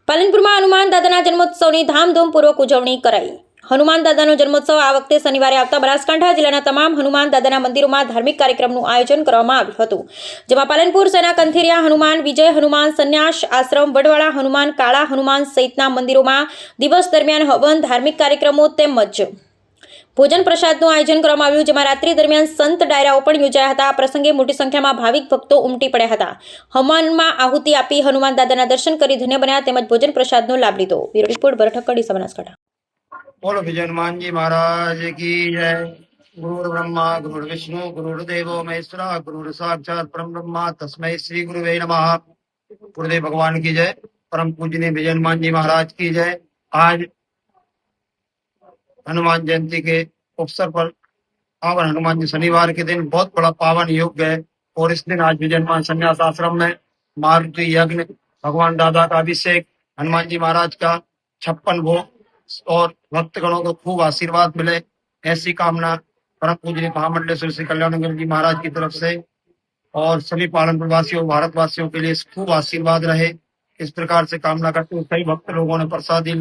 પાલનપુરમાં હનુમાન દાદાના જન્મોત્સવની ધામધૂમપૂર્વક ઉજવણી કરાઈ. હનુમાન દાદાનો જન્મોત્સવ આ વખતે શનિવારે આવતા બનાસકાંઠા જિલ્લાના તમામ હનુમાન દાદાના મંદિરોમાં ધાર્મિક કાર્યક્રમનું આયોજન કરવામાં આવ્યું હતું, જેમાં પાલનપુર સેના કંથેરિયા હનુમાન, વિજય હનુમાન સંન્યાસ આશ્રમ, વડવાળા હનુમાન, કાળા હનુમાન સહિતના મંદિરોમાં દિવસ દરમિયાન હવન, ધાર્મિક કાર્યક્રમો તેમજ ભોજન પ્રસાદનું આયોજન કરવામાં આવ્યું, જેમાં રાત્રિ દરમિયાન સંત ડાયરાઓ પણ યોજાયા હતા. આ પ્રસંગે મોટી સંખ્યામાં ભાવિક ભક્તો ઉમટી પડ્યા હતા. હવનમાં આહુતિ આપી હનુમાન દાદાના દર્શન કરી ધન્ય બન્યા તેમજ ભોજન પ્રસાદનો લાભ લીધો. બ્યુરો રિપોર્ટ ભરત કડી, બનાસકાંઠા. बोलो विजय हनुमान जी महाराज की जय। गुरु ब्रह्मा गुरु विष्णु गुरु देवो महेश्वरा गुरु साक्षात परम ब्रह्मा तस्मै श्री गुरुवे नमः। गुरुदेव भगवान की जय। परम पूजनीय विजय हनुमान जी महाराज की जय। आज हनुमान जयंती के अवसर पर पावन हनुमान जी शनिवार के दिन बहुत बड़ा पावन योग है और इस दिन आज विजय हनुमान संन्यास आश्रम में मारुति यज्ञ, भगवान दादा का अभिषेक, हनुमान जी महाराज का 56 भोग और भक्तगणों को खूब आशीर्वाद मिले, ऐसी कामना परम पूजनीय महामंडलेश्वर श्री कल्याण जी महाराज की तरफ से और सभी पालनपुर वासियों, भारतवासियों के लिए खूब आशीर्वाद रहे, इस प्रकार से कामना करते हुए कई भक्त लोगों ने प्रसादी ले